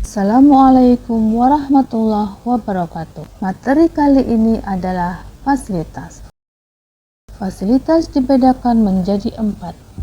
Assalamualaikum warahmatullahi wabarakatuh. Materi kali ini adalah fasilitas. Fasilitas dibedakan menjadi 4,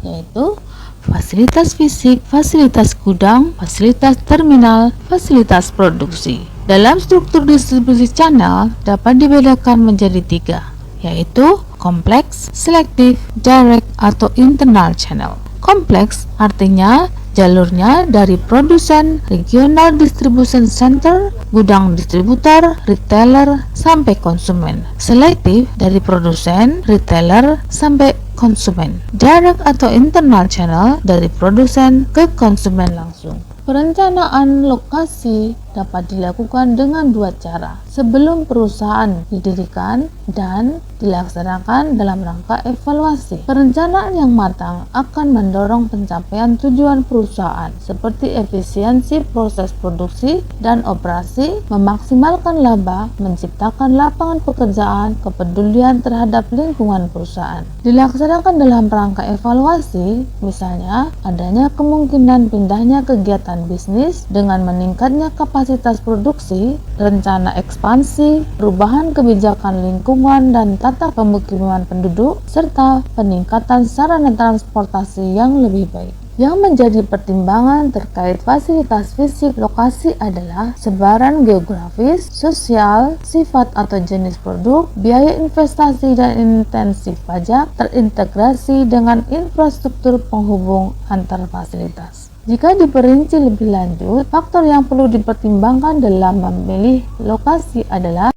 yaitu fasilitas fisik, fasilitas gudang, fasilitas terminal, fasilitas produksi. Dalam struktur distribusi channel dapat dibedakan menjadi 3, yaitu kompleks, selektif, direct, atau internal channel. Kompleks artinya jalurnya dari produsen, regional distribution center, gudang distributor, retailer, sampai konsumen. Selektif dari produsen, retailer, sampai konsumen. Direct atau internal channel dari produsen ke konsumen langsung. Perencanaan lokasi dapat dilakukan dengan 2 cara, sebelum perusahaan didirikan dan dilaksanakan dalam rangka evaluasi. Perencanaan yang matang akan mendorong pencapaian tujuan perusahaan seperti efisiensi proses produksi dan operasi, memaksimalkan laba, menciptakan lapangan pekerjaan, kepedulian terhadap lingkungan perusahaan. Dilaksanakan dalam rangka evaluasi, misalnya adanya kemungkinan pindahnya kegiatan bisnis dengan meningkatnya kapasitas produksi, rencana ekspansi, perubahan kebijakan lingkungan dan tata pemukiman penduduk, serta peningkatan sarana transportasi yang lebih baik. Yang menjadi pertimbangan terkait fasilitas fisik lokasi adalah sebaran geografis, sosial, sifat atau jenis produk, biaya investasi dan intensif pajak, terintegrasi dengan infrastruktur penghubung antar fasilitas. Jika diperinci lebih lanjut, faktor yang perlu dipertimbangkan dalam memilih lokasi adalah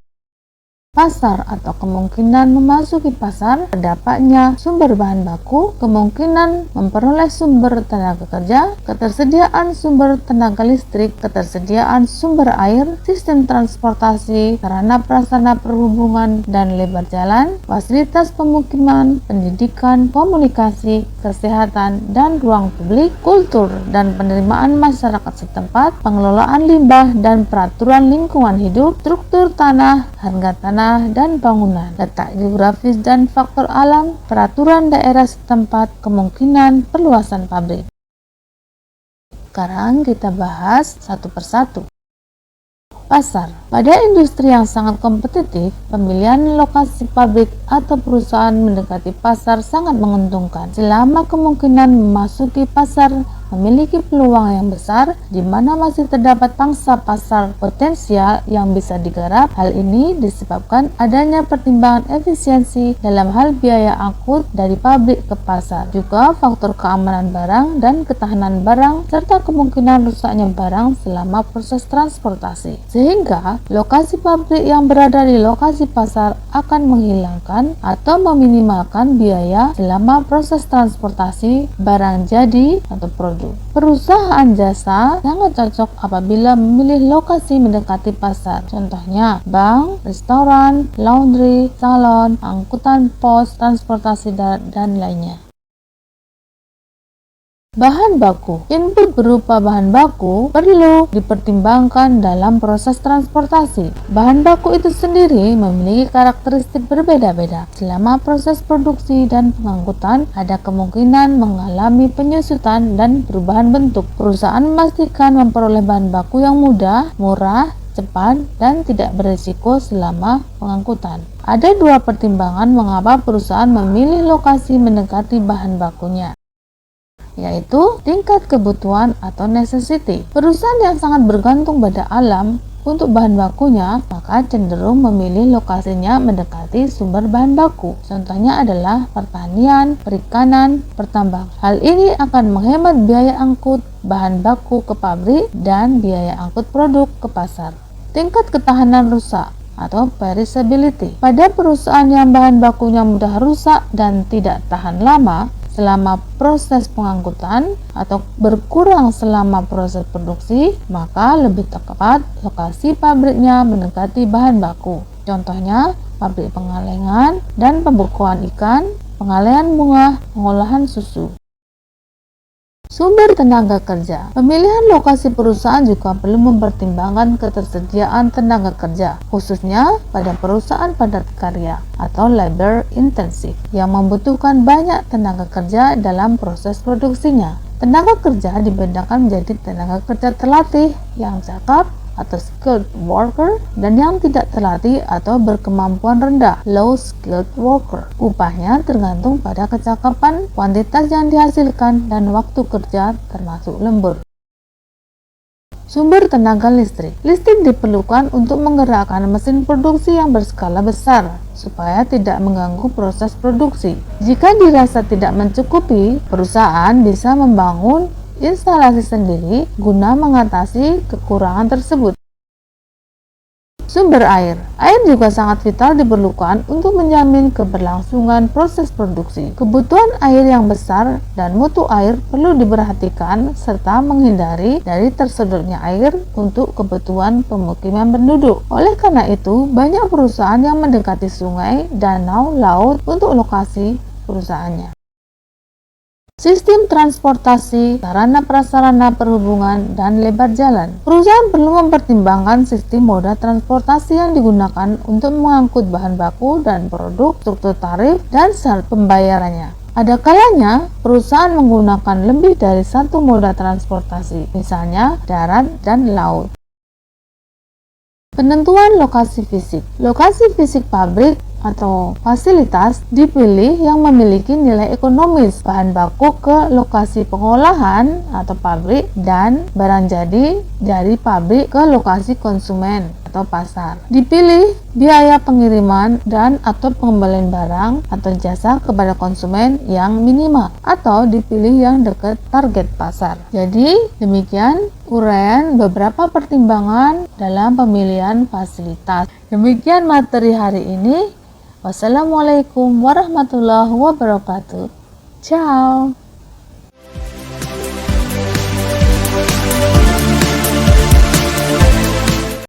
pasar atau kemungkinan memasuki pasar, terdapatnya sumber bahan baku, kemungkinan memperoleh sumber tenaga kerja, ketersediaan sumber tenaga listrik, ketersediaan sumber air, sistem transportasi, sarana prasarana perhubungan dan lebar jalan, fasilitas pemukiman, pendidikan, komunikasi, kesehatan dan ruang publik, kultur dan penerimaan masyarakat setempat, pengelolaan limbah dan peraturan lingkungan hidup, struktur tanah, harga tanah dan bangunan, letak geografis dan faktor alam, peraturan daerah setempat, kemungkinan perluasan pabrik. Sekarang kita bahas satu persatu. Pasar. Pada industri yang sangat kompetitif, pemilihan lokasi pabrik atau perusahaan mendekati pasar sangat menguntungkan selama kemungkinan memasuki pasar memiliki peluang yang besar di mana masih terdapat pangsa pasar potensial yang bisa digarap. Hal ini disebabkan adanya pertimbangan efisiensi dalam hal biaya angkut dari pabrik ke pasar, juga faktor keamanan barang dan ketahanan barang serta kemungkinan rusaknya barang selama proses transportasi. Sehingga lokasi pabrik yang berada di lokasi pasar akan menghilangkan atau meminimalkan biaya selama proses transportasi barang jadi atau produk. Perusahaan jasa sangat cocok apabila memilih lokasi mendekati pasar. Contohnya bank, restoran, laundry, salon, angkutan pos, transportasi dan lainnya. Bahan baku. Input berupa bahan baku perlu dipertimbangkan dalam proses transportasi. Bahan baku itu sendiri memiliki karakteristik berbeda-beda. Selama proses produksi dan pengangkutan, ada kemungkinan mengalami penyusutan dan perubahan bentuk. Perusahaan memastikan memperoleh bahan baku yang mudah, murah, cepat, dan tidak berisiko selama pengangkutan. Ada 2 pertimbangan mengapa perusahaan memilih lokasi mendekati bahan bakunya, yaitu tingkat kebutuhan atau necessity. Perusahaan yang sangat bergantung pada alam untuk bahan bakunya, maka cenderung memilih lokasinya mendekati sumber bahan baku. Contohnya adalah pertanian, perikanan, pertambangan. Hal ini akan menghemat biaya angkut bahan baku ke pabrik dan biaya angkut produk ke pasar. Tingkat ketahanan rusak atau perishability. Pada perusahaan yang bahan bakunya mudah rusak dan tidak tahan lama selama proses pengangkutan atau berkurang selama proses produksi, maka lebih tepat lokasi pabriknya mendekati bahan baku. Contohnya, pabrik pengalengan dan pembekuan ikan, pengalean bunga, pengolahan susu. Sumber tenaga kerja. Pemilihan lokasi perusahaan juga perlu mempertimbangkan ketersediaan tenaga kerja, khususnya pada perusahaan padat karya atau labor intensive yang membutuhkan banyak tenaga kerja dalam proses produksinya. Tenaga kerja dibedakan menjadi tenaga kerja terlatih yang cakap atau skilled worker dan yang tidak terlatih atau berkemampuan rendah low skilled worker. Upahnya tergantung pada kecakapan, kuantitas yang dihasilkan, dan waktu kerja termasuk lembur. Sumber tenaga listrik. Listrik diperlukan untuk menggerakkan mesin produksi yang berskala besar supaya tidak mengganggu proses produksi. Jika dirasa tidak mencukupi, perusahaan bisa membangun instalasi sendiri guna mengatasi kekurangan tersebut. Sumber air. Air juga sangat vital diperlukan untuk menjamin keberlangsungan proses produksi. Kebutuhan air yang besar dan mutu air perlu diperhatikan serta menghindari dari tersedotnya air untuk kebutuhan pemukiman penduduk. Oleh karena itu, banyak perusahaan yang mendekati sungai, danau, laut untuk lokasi perusahaannya. Sistem transportasi, sarana prasarana perhubungan, dan lebar jalan. Perusahaan perlu mempertimbangkan sistem moda transportasi yang digunakan untuk mengangkut bahan baku dan produk, struktur tarif, dan syarat pembayarannya. Ada kalanya perusahaan menggunakan lebih dari satu moda transportasi, misalnya darat dan laut. Penentuan lokasi fisik. Lokasi fisik pabrik atau fasilitas dipilih yang memiliki nilai ekonomis, bahan baku ke lokasi pengolahan atau pabrik, dan barang jadi dari pabrik ke lokasi konsumen atau pasar. Dipilih biaya pengiriman dan atau pengembalian barang atau jasa kepada konsumen yang minimal, atau dipilih yang dekat target pasar. Jadi demikian uraian beberapa pertimbangan dalam pemilihan fasilitas. Demikian materi hari ini. Wassalamualaikum warahmatullahi wabarakatuh. Ciao.